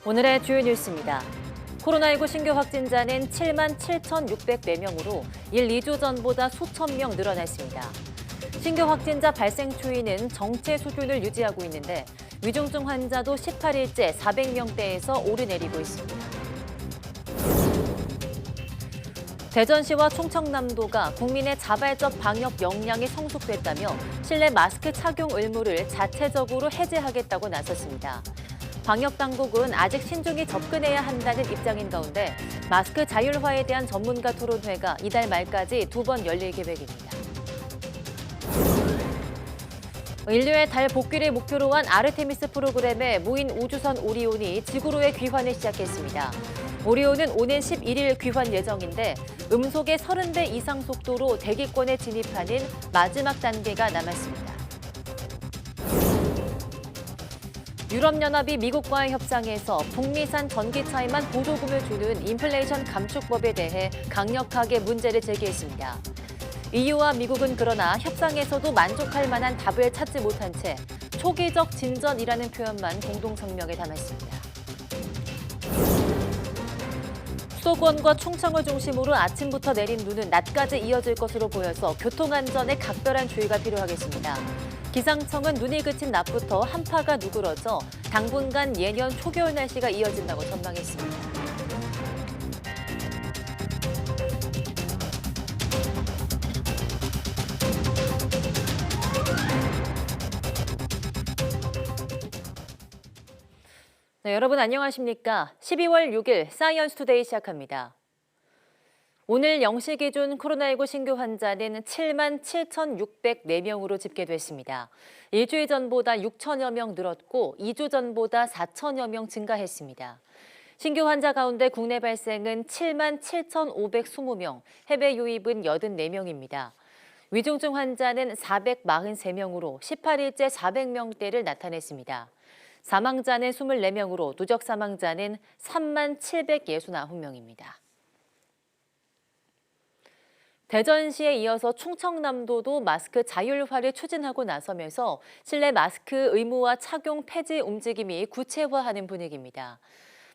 오늘의 주요 뉴스입니다. 코로나19 신규 확진자는 7만 7,604명으로 2주 전보다 수천 명 늘어났습니다. 신규 확진자 발생 추이는 정체 수준을 유지하고 있는데 위중증 환자도 18일째 400명대에서 오르내리고 있습니다. 대전시와 충청남도가 국민의 자발적 방역 역량이 성숙됐다며 실내 마스크 착용 의무를 자체적으로 해제하겠다고 나섰습니다. 방역당국은 아직 신중히 접근해야 한다는 입장인 가운데 마스크 자율화에 대한 전문가 토론회가 이달 말까지 2번 열릴 계획입니다. 인류의 달 복귀를 목표로 한 아르테미스 프로그램의 무인 우주선 오리온이 지구로의 귀환을 시작했습니다. 오리온은 오는 11일 귀환 예정인데 음속의 30배 이상 속도로 대기권에 진입하는 마지막 단계가 남았습니다. 유럽연합이 미국과의 협상에서 북미산 전기차에만 보조금을 주는 인플레이션 감축법에 대해 강력하게 문제를 제기했습니다. EU와 미국은 그러나 협상에서도 만족할 만한 답을 찾지 못한 채 초기적 진전이라는 표현만 공동성명에 담았습니다. 수도권과 충청을 중심으로 아침부터 내린 눈은 낮까지 이어질 것으로 보여서 교통안전에 각별한 주의가 필요하겠습니다. 기상청은 눈이 그친 낮부터 한파가 누그러져 당분간 예년 초겨울 날씨가 이어진다고 전망했습니다. 네, 여러분 안녕하십니까? 12월 6일 사이언스 투데이 시작합니다. 오늘 0시 기준 코로나19 신규 환자는 7만 7,604명으로 집계됐습니다. 일주일 전보다 6천여 명 늘었고 2주 전보다 4천여 명 증가했습니다. 신규 환자 가운데 국내 발생은 7만 7,520명, 해외 유입은 84명입니다. 위중증 환자는 443명으로 18일째 400명대를 나타냈습니다. 사망자는 24명으로 누적 사망자는 3만 769명입니다. 대전시에 이어서 충청남도도 마스크 자율화를 추진하고 나서면서 실내 마스크 의무화 착용 폐지 움직임이 구체화하는 분위기입니다.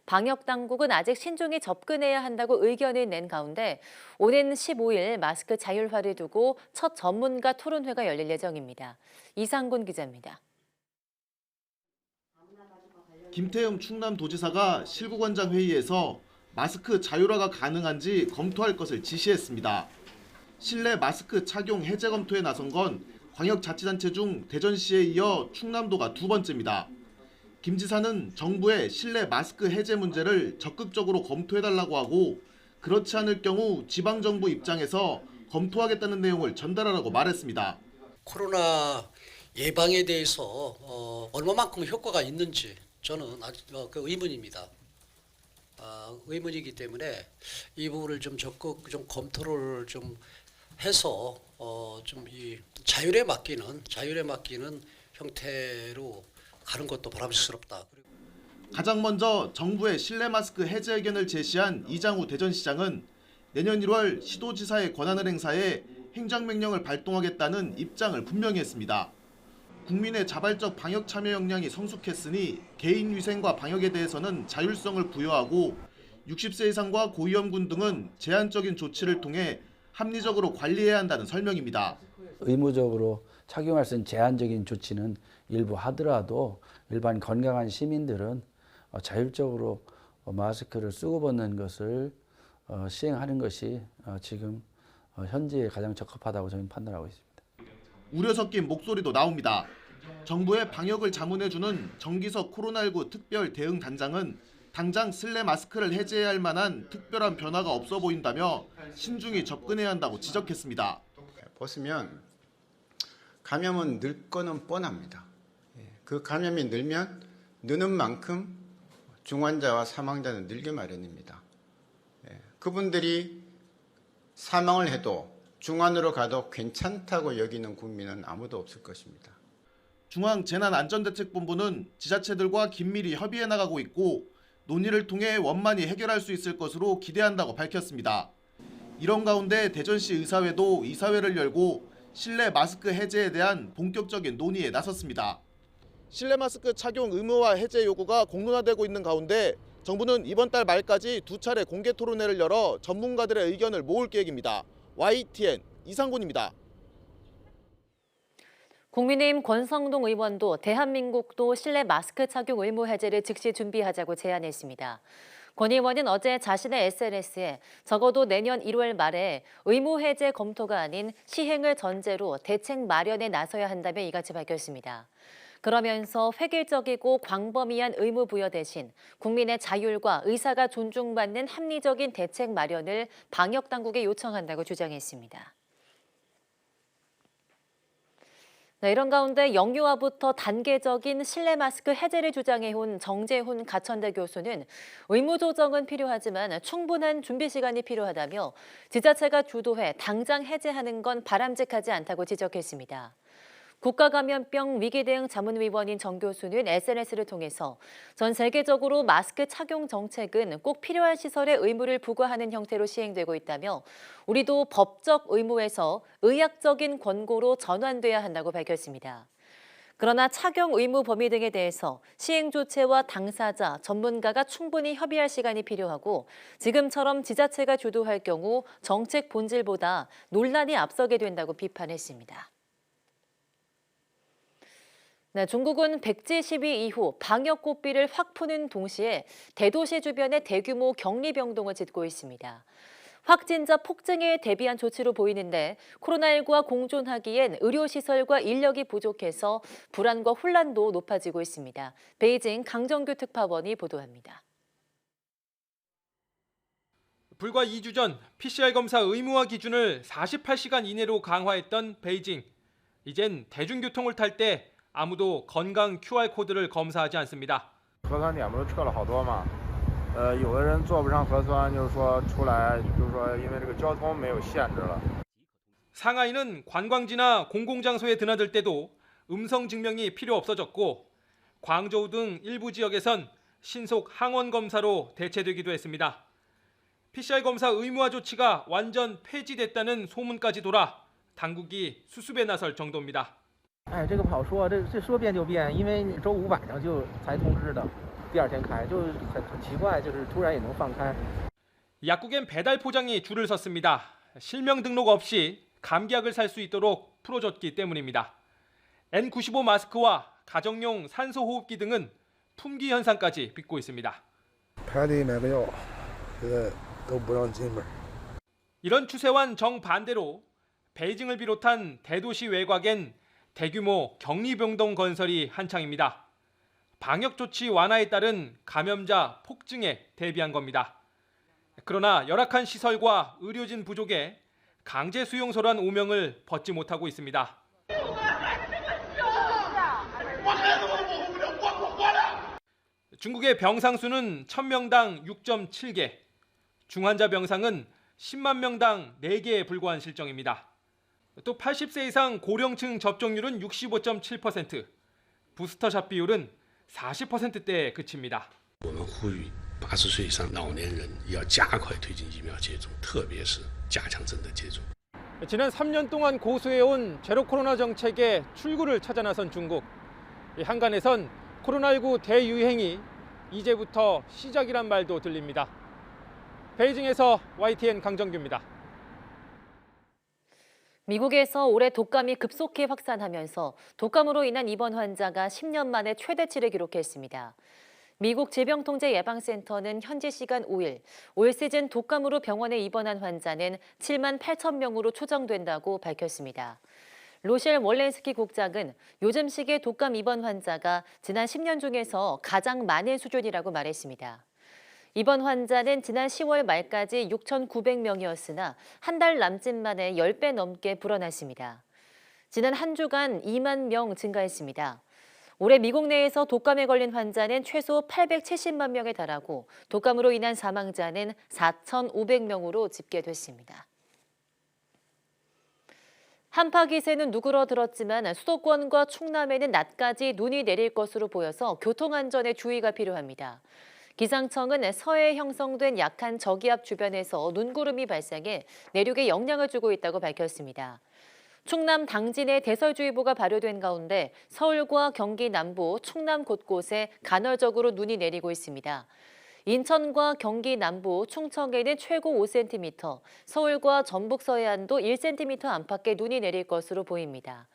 방역당국은 아직 신중히 접근해야 한다고 의견을 낸 가운데 오는 15일 마스크 자율화를 두고 첫 전문가 토론회가 열릴 예정입니다. 이상곤 기자입니다. 김태형 충남도지사가 실구관장 회의에서 마스크 자율화가 가능한지 검토할 것을 지시했습니다. 실내 마스크 착용 해제 검토에 나선 건 광역자치단체 중 대전시에 이어 충남도가 2번째입니다. 김 지사는 정부의 실내 마스크 해제 문제를 적극적으로 검토해달라고 하고 그렇지 않을 경우 지방정부 입장에서 검토하겠다는 내용을 전달하라고 말했습니다. 코로나 예방에 대해서 얼마만큼 효과가 있는지 저는 아직 그 의문입니다. 의문이기 때문에 이 부분을 좀 적극 좀 검토를 좀 해서 좀 이 자율에 맡기는 형태로 가는 것도 바람직스럽다. 가장 먼저 정부의 실내 마스크 해제 의견을 제시한 이장우 대전시장은 내년 1월 시도지사의 권한을 행사해 행정명령을 발동하겠다는 입장을 분명히 했습니다. 국민의 자발적 방역 참여 역량이 성숙했으니 개인 위생과 방역에 대해서는 자율성을 부여하고 60세 이상과 고위험군 등은 제한적인 조치를 통해 합리적으로 관리해야 한다는 설명입니다. 의무적으로 착용할 수 있는 제한적인 조치는 일부 하더라도 일반 건강한 시민들은 자율적으로 마스크를 쓰고 벗는 것을 시행하는 것이 지금 현재에 가장 적합하다고 저는 판단하고 있습니다. 우려 섞인 목소리도 나옵니다. 정부의 방역을 자문해주는 정기석 코로나19 특별 대응 단장은 당장 실내 마스크를 해제해야 할 만한 특별한 변화가 없어 보인다며 신중히 접근해야 한다고 지적했습니다. 보시면 감염은 늘 거는 뻔합니다. 그 감염이 늘면 느는 만큼 중환자와 사망자는 늘기 마련입니다. 그분들이 사망을 해도 중환으로 가도 괜찮다고 여기는 국민은 아무도 없을 것입니다. 중앙재난안전대책본부는 지자체들과 긴밀히 협의해 나가고 있고 논의를 통해 원만히 해결할 수 있을 것으로 기대한다고 밝혔습니다. 이런 가운데 대전시 의사회도 이사회를 열고 실내 마스크 해제에 대한 본격적인 논의에 나섰습니다. 실내 마스크 착용 의무화 해제 요구가 공론화되고 있는 가운데 정부는 이번 달 말까지 2차례 공개 토론회를 열어 전문가들의 의견을 모을 계획입니다. YTN 이상곤입니다. 국민의힘 권성동 의원도 대한민국도 실내 마스크 착용 의무 해제를 즉시 준비하자고 제안했습니다. 권 의원은 어제 자신의 SNS에 적어도 내년 1월 말에 의무 해제 검토가 아닌 시행을 전제로 대책 마련에 나서야 한다며 이같이 밝혔습니다. 그러면서 획일적이고 광범위한 의무 부여 대신 국민의 자율과 의사가 존중받는 합리적인 대책 마련을 방역 당국에 요청한다고 주장했습니다. 네, 이런 가운데 영유아부터 단계적인 실내 마스크 해제를 주장해온 정재훈 가천대 교수는 의무 조정은 필요하지만 충분한 준비 시간이 필요하다며 지자체가 주도해 당장 해제하는 건 바람직하지 않다고 지적했습니다. 국가감염병 위기대응 자문위원인 정 교수는 SNS를 통해서 전 세계적으로 마스크 착용 정책은 꼭 필요한 시설에 의무를 부과하는 형태로 시행되고 있다며 우리도 법적 의무에서 의학적인 권고로 전환돼야 한다고 밝혔습니다. 그러나 착용 의무 범위 등에 대해서 시행 조체와 당사자, 전문가가 충분히 협의할 시간이 필요하고 지금처럼 지자체가 주도할 경우 정책 본질보다 논란이 앞서게 된다고 비판했습니다. 네, 중국은 백지 시위 이후 방역 고삐를 확 푸는 동시에 대도시 주변에 대규모 격리 병동을 짓고 있습니다. 확진자 폭증에 대비한 조치로 보이는데 코로나19와 공존하기엔 의료시설과 인력이 부족해서 불안과 혼란도 높아지고 있습니다. 베이징 강정규 특파원이 보도합니다. 불과 2주 전 PCR 검사 의무화 기준을 48시간 이내로 강화했던 베이징. 이젠 대중교통을 탈 때 아무도 건강 QR코드를 검사하지 않습니다. 核酸点不是撤了好多吗？有的人做不上核酸，就是说出来，就是说因为这个交通没有限制了。 상하이는 관광지나 공공장소에 드나들 때도 음성 증명이 필요 없어졌고 광저우 등 일부 지역에선 신속 항원 검사로 대체되기도 했습니다. PCR 검사 의무화 조치가 완전 폐지됐다는 소문까지 돌아 당국이 수습에 나설 정도입니다. 哎，这个不好说，这说变就变，因为周五晚上就才通知的，第二天开，就很奇怪，就是突然也能放开。 약국엔 배달 포장이 줄을 섰습니다. 실명 등록 없이 감기약을 살 수 있도록 풀어줬기 때문입니다. N95 마스크와 가정용 산소호흡기 등은 품귀 현상까지 빚고 있습니다. 排队买个药，现在都不让进门。 이런 추세와는 정반대로 베이징을 비롯한 대도시 외곽엔 대규모 격리병동 건설이 한창입니다. 방역 조치 완화에 따른 감염자 폭증에 대비한 겁니다. 그러나 열악한 시설과 의료진 부족에 강제 수용소란 오명을 벗지 못하고 있습니다. 중국의 병상 수는 1000명당 6.7개, 중환자 병상은 10만 명당 4개에 불과한 실정입니다. 또 80세 이상 고령층 접종률은 65.7%, 부스터샷 비율은 40%대에 그칩니다. 我们呼吁80岁以上老年人要加快推进疫苗接种，特别是加强针的接种。 지난 3년 동안 고수해온 제로 코로나 정책에 출구를 찾아 나선 중국. 한간에선 코로나19 대유행이 이제부터 시작이란 말도 들립니다. 베이징에서 YTN 강정규입니다. 미국에서 올해 독감이 급속히 확산하면서 독감으로 인한 입원 환자가 10년 만에 최대치를 기록했습니다. 미국 질병통제예방센터는 현지 시간 5일 올 시즌 독감으로 병원에 입원한 환자는 7만 8천 명으로 추정된다고 밝혔습니다. 로셸 월렌스키 국장은 요즘 시기의 독감 입원 환자가 지난 10년 중에서 가장 많은 수준이라고 말했습니다. 입원 환자는 지난 10월 말까지 6,900명이었으나 한 달 남짓 만에 10배 넘게 불어났습니다. 지난 한 주간 2만 명 증가했습니다. 올해 미국 내에서 독감에 걸린 환자는 최소 870만 명에 달하고 독감으로 인한 사망자는 4,500명으로 집계됐습니다. 한파 기세는 누그러들었지만 수도권과 충남에는 낮까지 눈이 내릴 것으로 보여서 교통안전에 주의가 필요합니다. 기상청은 서해에 형성된 약한 저기압 주변에서 눈구름이 발생해 내륙에 영향을 주고 있다고 밝혔습니다. 충남 당진에 대설주의보가 발효된 가운데 서울과 경기 남부, 충남 곳곳에 간헐적으로 눈이 내리고 있습니다. 인천과 경기 남부, 충청에는 최고 5cm, 서울과 전북 서해안도 1cm 안팎의 눈이 내릴 것으로 보입니다.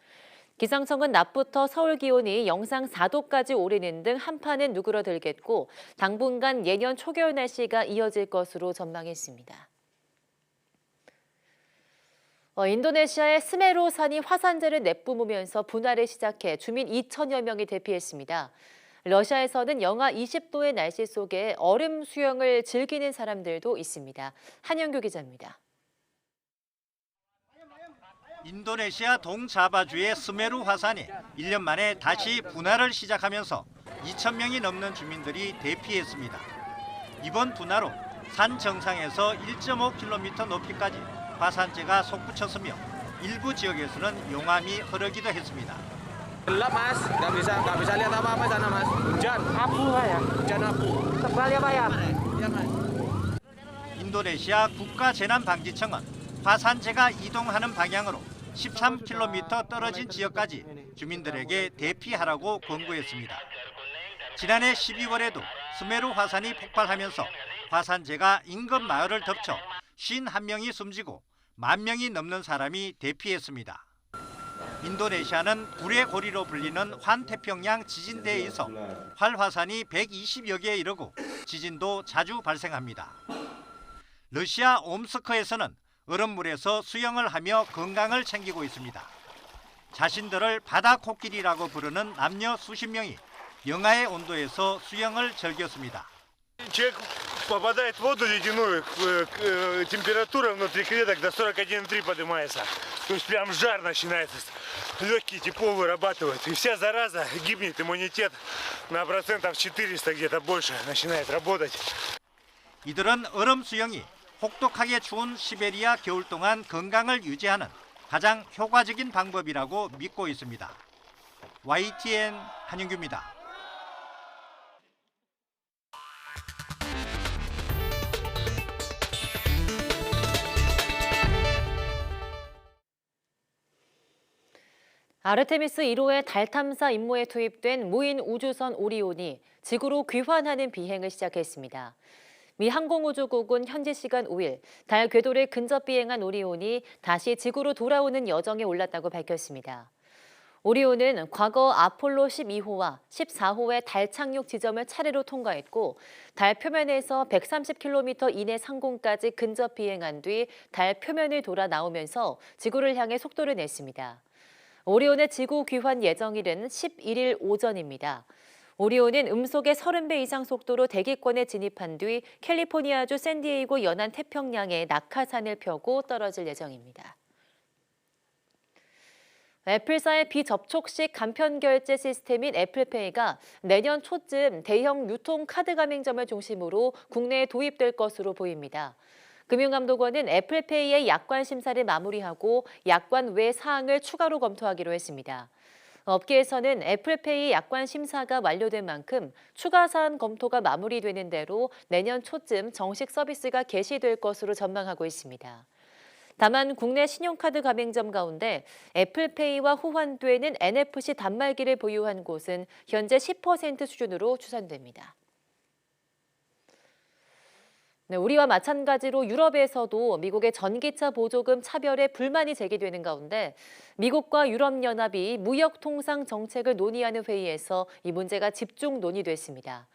기상청은 낮부터 서울 기온이 영상 4도까지 오르는 등 한파는 누그러들겠고 당분간 예년 초겨울 날씨가 이어질 것으로 전망했습니다. 인도네시아의 스메루 산이 화산재를 내뿜으면서 분화를 시작해 주민 2천여 명이 대피했습니다. 러시아에서는 영하 20도의 날씨 속에 얼음 수영을 즐기는 사람들도 있습니다. 한영규 기자입니다. 인도네시아 동자바주의 스메루 화산이 1년 만에 다시 분화를 시작하면서 2천 명이 넘는 주민들이 대피했습니다. 이번 분화로 산 정상에서 1.5km 높이까지 화산재가 솟구쳤으며 일부 지역에서는 용암이 흐르기도 했습니다. Gelap mas, nggak bisa lihat apa-apa sana mas. Hujan. Abu ya. Hujan abu. Tebal ya pak ya. 인도네시아 국가재난방지청은 화산재가 이동하는 방향으로 13km 떨어진 지역까지 주민들에게 대피하라고 권고했습니다. 지난해 12월에도 스메루 화산이 폭발하면서 화산재가 인근 마을을 덮쳐 51명이 숨지고 10,000명이 넘는 사람이 대피했습니다. 인도네시아는 불의 고리로 불리는 환태평양 지진대에 있어 활화산이 120여 개에 이르고 지진도 자주 발생합니다. 러시아 옴스크에서는 얼음물에서 수영을 하며 건강을 챙기고 있습니다. 자신들을 바다 코끼리라고 부르는 남녀 수십 명이 영하의 온도에서 수영을 즐겼습니다. Человек попадает в воду ледяную, температура внутри клеток до 41,3 поднимается. То есть прям жар начинается, легкие тепло вырабатывают. И вся зараза гибнет, иммунитет на процентов 400 где-то больше начинает работать. 이들은 얼음 수영이 혹독하게 추운 시베리아 겨울 동안 건강을 유지하는 가장 효과적인 방법이라고 믿고 있습니다. YTN 한영규입니다. 아르테미스 1호의 달 탐사 임무에 투입된 무인 우주선 오리온이 지구로 귀환하는 비행을 시작했습니다. 미 항공우주국은 현지 시간 5일 달 궤도를 근접 비행한 오리온이 다시 지구로 돌아오는 여정에 올랐다고 밝혔습니다. 오리온은 과거 아폴로 12호와 14호의 달 착륙 지점을 차례로 통과했고 달 표면에서 130km 이내 상공까지 근접 비행한 뒤 달 표면을 돌아 나오면서 지구를 향해 속도를 냈습니다. 오리온의 지구 귀환 예정일은 11일 오전입니다. 오리온은 음속의 30배 이상 속도로 대기권에 진입한 뒤 캘리포니아주 샌디에이고 연안 태평양에 낙하산을 펴고 떨어질 예정입니다. 애플사의 비접촉식 간편 결제 시스템인 애플페이가 내년 초쯤 대형 유통 카드 가맹점을 중심으로 국내에 도입될 것으로 보입니다. 금융감독원은 애플페이의 약관 심사를 마무리하고 약관 외 사항을 추가로 검토하기로 했습니다. 업계에서는 애플페이 약관 심사가 완료된 만큼 추가 사안 검토가 마무리되는 대로 내년 초쯤 정식 서비스가 개시될 것으로 전망하고 있습니다. 다만 국내 신용카드 가맹점 가운데 애플페이와 호환되는 NFC 단말기를 보유한 곳은 현재 10% 수준으로 추산됩니다. 우리와 마찬가지로 유럽에서도 미국의 전기차 보조금 차별에 불만이 제기되는 가운데 미국과 유럽연합이 무역통상 정책을 논의하는 회의에서 이 문제가 집중 논의됐습니다.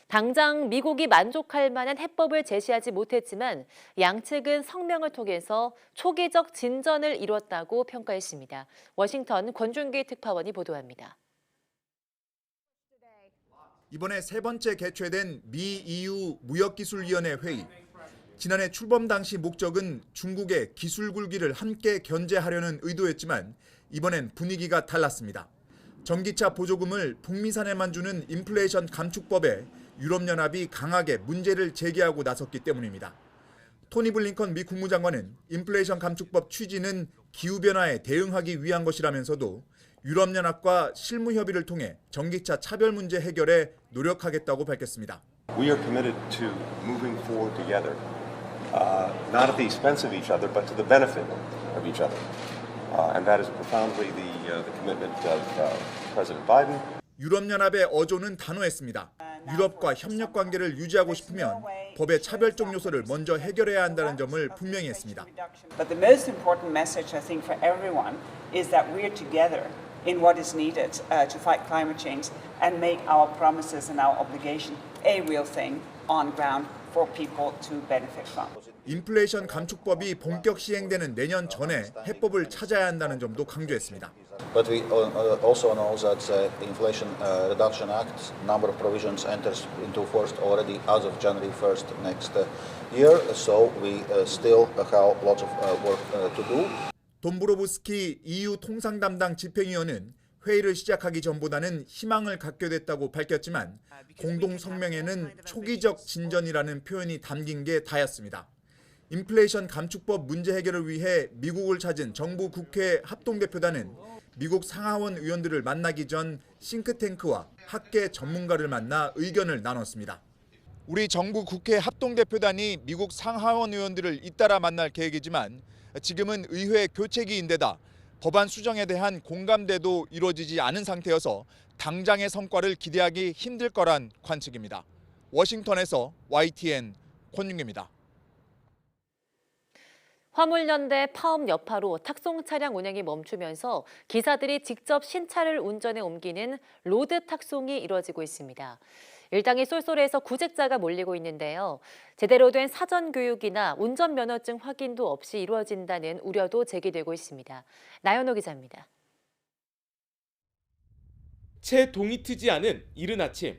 당장 미국이 만족할 만한 해법을 제시하지 못했지만 양측은 성명을 통해서 초기적 진전을 이뤘다고 평가했습니다. 워싱턴 권준기 특파원이 보도합니다. 이번에 세 번째 개최된 미-EU 무역기술위원회 회의. 지난해 출범 당시 목적은 중국의 기술 굴기를 함께 견제하려는 의도였지만 이번엔 분위기가 달랐습니다. 전기차 보조금을 북미산에만 주는 인플레이션 감축법에 유럽연합이 강하게 문제를 제기하고 나섰기 때문입니다. 토니 블링컨 미 국무장관은 인플레이션 감축법 취지는 기후변화에 대응하기 위한 것이라면서도 유럽연합과 실무 협의를 통해 전기차 차별 문제 해결에 노력하겠다고 밝혔습니다. We are committed to moving forward together, not at the expense of each other, but to the benefit of each other. and that is profoundly the commitment of President Biden. 유럽연합의 어조는 단호했습니다. 유럽과 협력 관계를 유지하고 싶으면 법의 차별적 요소를 먼저 해결해야 한다는 점을 분명히 했습니다. But the most important message, I think, for everyone is that we're together in what is needed to fight climate change and make our promises and our obligation a real thing on ground for people to benefit from. 인플레이션 감축법이 본격 시행되는 내년 전에 해법을 찾아야 한다는 점도 강조했습니다. But we also know that the Inflation Reduction Act number of provisions enters into force already as of January 1st next year. So we still have lots of work to do. 돈브로브스키 EU 통상 담당 집행위원은 회의를 시작하기 전보다는 희망을 갖게 됐다고 밝혔지만 공동 성명에는 초기적 진전이라는 표현이 담긴 게 다였습니다. 인플레이션 감축법 문제 해결을 위해 미국을 찾은 정부 국회 합동대표단은 미국 상하원 의원들을 만나기 전 싱크탱크와 학계 전문가를 만나 의견을 나눴습니다. 우리 정부 국회 합동대표단이 미국 상하원 의원들을 잇따라 만날 계획이지만 지금은 의회 교체기인데다 법안 수정에 대한 공감대도 이루어지지 않은 상태여서 당장의 성과를 기대하기 힘들 거란 관측입니다. 워싱턴에서 YTN 권윤규입니다. 화물연대 파업 여파로 탁송 차량 운행이 멈추면서 기사들이 직접 신차를 운전해 옮기는 로드 탁송이 이루어지고 있습니다. 일당이 쏠쏠해서 구직자가 몰리고 있는데요. 제대로 된 사전 교육이나 운전면허증 확인도 없이 이루어진다는 우려도 제기되고 있습니다. 나연호 기자입니다. 채 동이 트지 않은 이른 아침,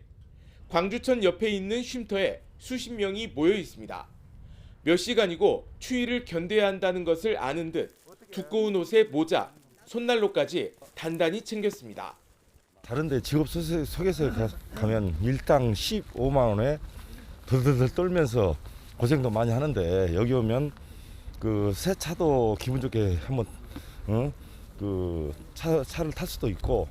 광주천 옆에 있는 쉼터에 수십 명이 모여 있습니다. 몇 시간이고 추위를 견뎌야 한다는 것을 아는 듯 두꺼운 옷에 모자, 손난로까지 단단히 챙겼습니다. 다른데 직업 소개서에 가면 일당 15만 원에 덜덜덜 떨면서 고생도 많이 하는데 여기 오면 그 새 차도 기분 좋게 한번 그 차를 탈 수도 있고.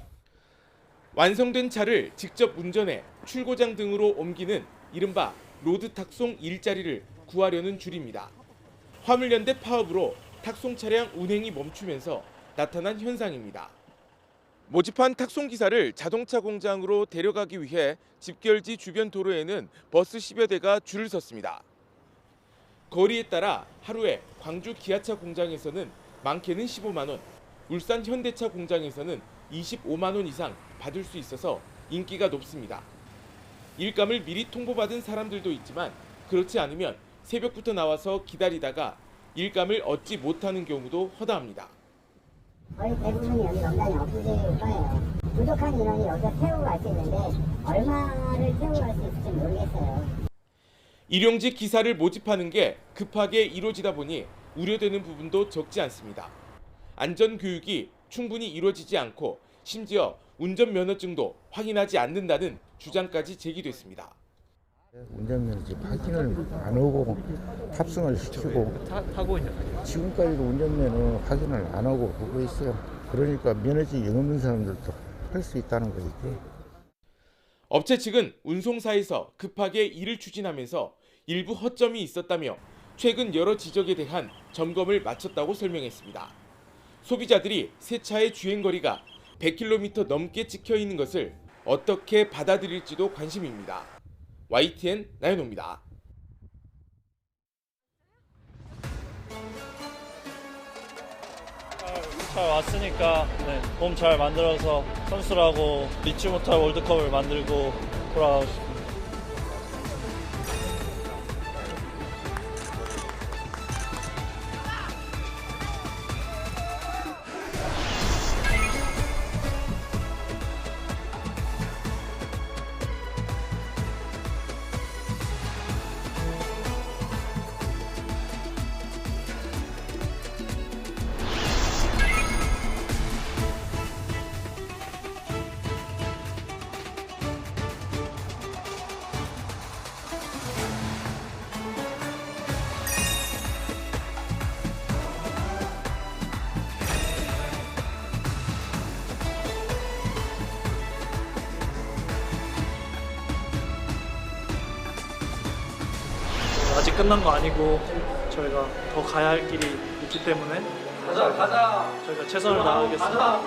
완성된 차를 직접 운전해 출고장 등으로 옮기는 이른바 로드 탁송 일자리를 구하려는 줄입니다. 화물연대 파업으로 탁송 차량 운행이 멈추면서 나타난 현상입니다. 모집한 탁송 기사를 자동차 공장으로 데려가기 위해 집결지 주변 도로에는 버스 10여 대가 줄을 섰습니다. 거리에 따라 하루에 광주 기아차 공장에서는 많게는 15만 원, 울산 현대차 공장에서는 25만 원 이상 받을 수 있어서 인기가 높습니다. 일감을 미리 통보받은 사람들도 있지만 그렇지 않으면 새벽부터 나와서 기다리다가 일감을 얻지 못하는 경우도 허다합니다. 거의 대부분이 여기 명단이 없으실 거예요. 부족한 인원이 여기서 태우고 갈 수 있는데 얼마를 태우고 갈 수 있을지 모르겠어요. 일용직 기사를 모집하는 게 급하게 이루어지다 보니 우려되는 부분도 적지 않습니다. 안전교육이 충분히 이루어지지 않고 심지어 운전면허증도 확인하지 않는다는 주장까지 제기됐습니다. 운전면허증 확인을 안 하고 탑승을 시키고 지금까지도 운전면허 확인을 안 하고 그거 있어요. 그러니까 면허증이 없는 사람들도 할 수 있다는 거지. 업체 측은 운송사에서 급하게 일을 추진하면서 일부 허점이 있었다며 최근 여러 지적에 대한 점검을 마쳤다고 설명했습니다. 소비자들이 새 차의 주행거리가 100km 넘게 찍혀 있는 것을 어떻게 받아들일지도 관심입니다. YTN 나연호입니다. 잘 왔으니까 몸 잘 만들어서 선수라고 잊지 못할 월드컵을 만들고 돌아가고 싶습니다. 아직 끝난 거 아니고 저희가 더 가야 할 길이 있기 때문에 저희가 최선을 다하겠습니다.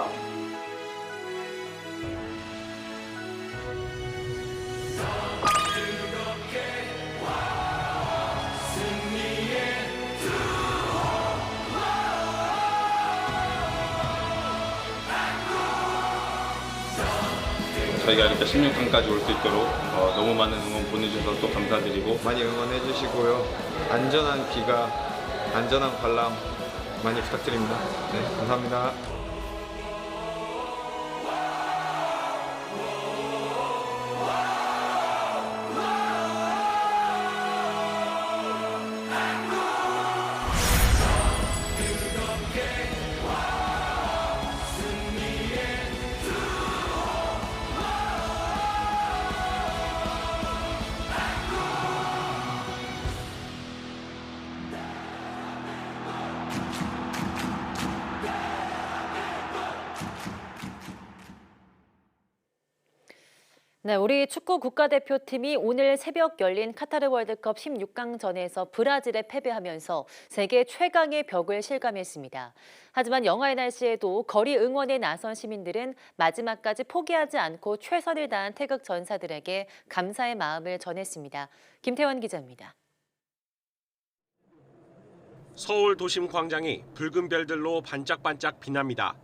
저희가 이렇게 16강까지 올 수 있도록 너무 많은 응원 보내주셔서 또 감사드리고 많이 응원해 주시고요. 안전한 귀가, 안전한 관람 많이 부탁드립니다. 네, 감사합니다. 네, 우리 축구 국가대표팀이 오늘 새벽 열린 카타르 월드컵 16강전에서 브라질에 패배하면서 세계 최강의 벽을 실감했습니다. 하지만 영하의 날씨에도 거리 응원에 나선 시민들은 마지막까지 포기하지 않고 최선을 다한 태극 전사들에게 감사의 마음을 전했습니다. 김태원 기자입니다. 서울 도심 광장이 붉은 별들로 반짝반짝 빛납니다.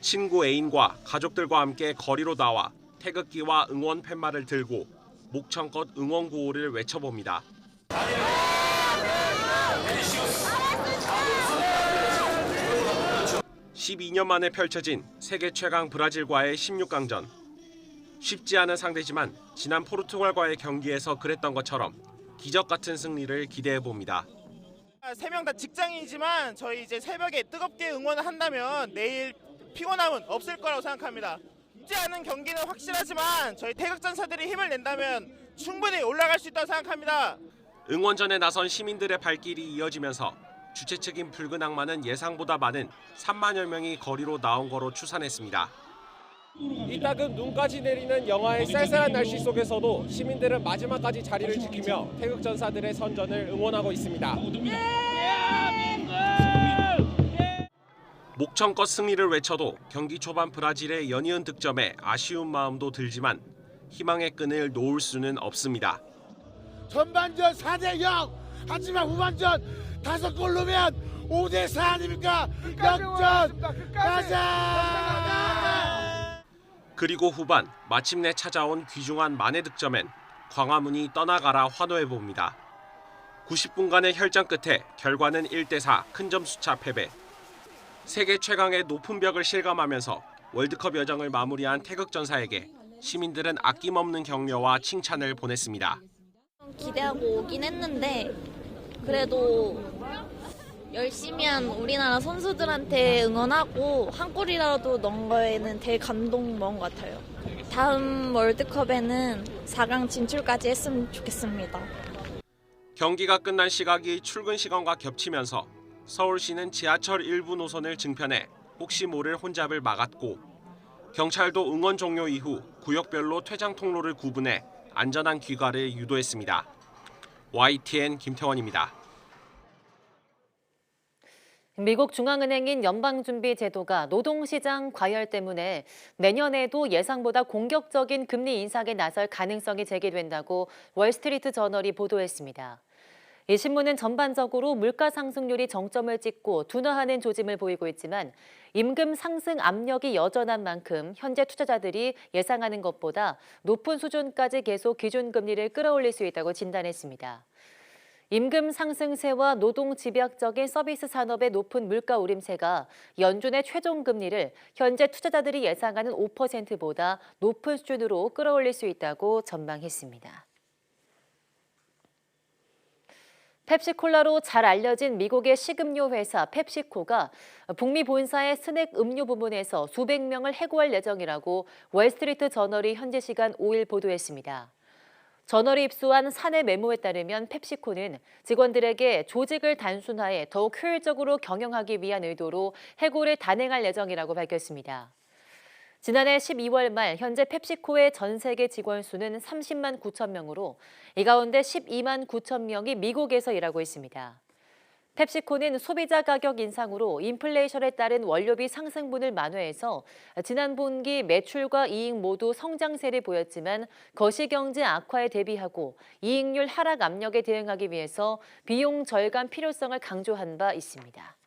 친구 애인과 가족들과 함께 거리로 나와 태극기와 응원 팻말을 들고 목청껏 응원 구호를 외쳐봅니다. 12년 만에 펼쳐진 세계 최강 브라질과의 16강전. 쉽지 않은 상대지만 지난 포르투갈과의 경기에서 그랬던 것처럼 기적 같은 승리를 기대해 봅니다. 3명 다 직장인이지만 저희 이제 새벽에 뜨겁게 응원을 한다면 내일 피곤함은 없을 거라고 생각합니다. 쉽지 않은 경기는 확실하지만 저희 태극전사들이 힘을 낸다면 충분히 올라갈 수 있다고 생각합니다. 응원전에 나선 시민들의 발길이 이어지면서 주최 측인 붉은 악마는 예상보다 많은 3만여 명이 거리로 나온 거로 추산했습니다. 이따금 눈까지 내리는 영하의 쌀쌀한 날씨 속에서도 시민들은 마지막까지 자리를 지키며 태극전사들의 선전을 응원하고 있습니다. 목청껏 승리를 외쳐도 경기 초반 브라질의 연이은 득점에 아쉬운 마음도 들지만 희망의 끈을 놓을 수는 없습니다. 전반전 4대0 하지만 후반전 5골 넣으면 5대4 아닙니까? 역전 가자! 그리고 후반 마침내 찾아온 귀중한 만회 득점엔 광화문이 떠나가라 환호해봅니다. 90분간의 혈전 끝에 결과는 1대4 큰 점수차 패배. 세계 최강의 높은 벽을 실감하면서 월드컵 여정을 마무리한 태극전사에게 시민들은 아낌없는 격려와 칭찬을 보냈습니다. 기대하고 오긴 했는데 그래도 열심히 한 우리나라 선수들한테 응원하고 한 골이라도 넣은 거에는 되게 감동 먹은 것 같아요. 다음 월드컵에는 4강 진출까지 했으면 좋겠습니다. 경기가 끝난 시각이 출근 시간과 겹치면서 서울시는 지하철 일부 노선을 증편해 혹시 모를 혼잡을 막았고 경찰도 응원 종료 이후 구역별로 퇴장 통로를 구분해 안전한 귀가를 유도했습니다. YTN 김태원입니다. 미국 중앙은행인 연방준비제도가 노동시장 과열 때문에 내년에도 예상보다 공격적인 금리 인상에 나설 가능성이 제기된다고 월스트리트 저널이 보도했습니다. 이 신문은 전반적으로 물가 상승률이 정점을 찍고 둔화하는 조짐을 보이고 있지만 임금 상승 압력이 여전한 만큼 현재 투자자들이 예상하는 것보다 높은 수준까지 계속 기준금리를 끌어올릴 수 있다고 진단했습니다. 임금 상승세와 노동 집약적인 서비스 산업의 높은 물가 오름세가 연준의 최종 금리를 현재 투자자들이 예상하는 5%보다 높은 수준으로 끌어올릴 수 있다고 전망했습니다. 펩시콜라로 잘 알려진 미국의 식음료 회사 펩시코가 북미 본사의 스낵 음료 부문에서 수백 명을 해고할 예정이라고 월스트리트 저널이 현지 시간 5일 보도했습니다. 저널이 입수한 사내 메모에 따르면 펩시코는 직원들에게 조직을 단순화해 더욱 효율적으로 경영하기 위한 의도로 해고를 단행할 예정이라고 밝혔습니다. 지난해 12월 말 현재 펩시코의 전 세계 직원 수는 30만 9천 명으로 이 가운데 12만 9천 명이 미국에서 일하고 있습니다. 펩시코는 소비자 가격 인상으로 인플레이션에 따른 원료비 상승분을 만회해서 지난 분기 매출과 이익 모두 성장세를 보였지만 거시경제 악화에 대비하고 이익률 하락 압력에 대응하기 위해서 비용 절감 필요성을 강조한 바 있습니다.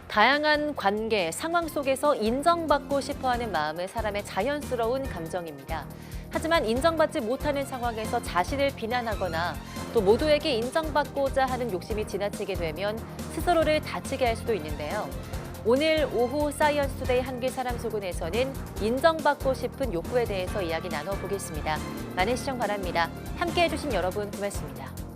다양한 관계, 상황 속에서 인정받고 싶어하는 마음은 사람의 자연스러운 감정입니다. 하지만 인정받지 못하는 상황에서 자신을 비난하거나 또 모두에게 인정받고자 하는 욕심이 지나치게 되면 스스로를 다치게 할 수도 있는데요. 오늘 오후 사이언스 투데이 한길 사람 속은에서는 인정받고 싶은 욕구에 대해서 이야기 나눠보겠습니다. 많은 시청 바랍니다. 함께해 주신 여러분 고맙습니다.